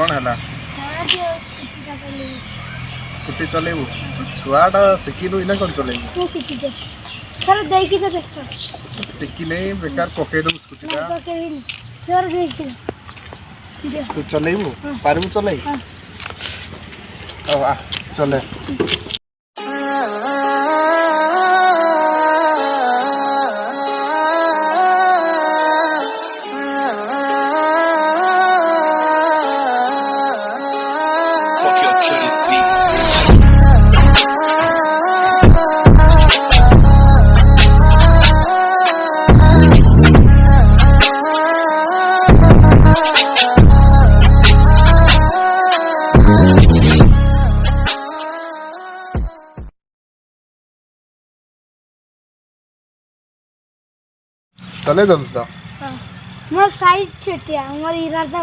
कौन है स्कूटी चलेबू छुआटा शिखिलु इना कौन चलेबू शिखिले बेकार पकई दू स्कूटी तू चलेबू पारबू चले चले चले तो मोर साइज छेटिया मोर इरादा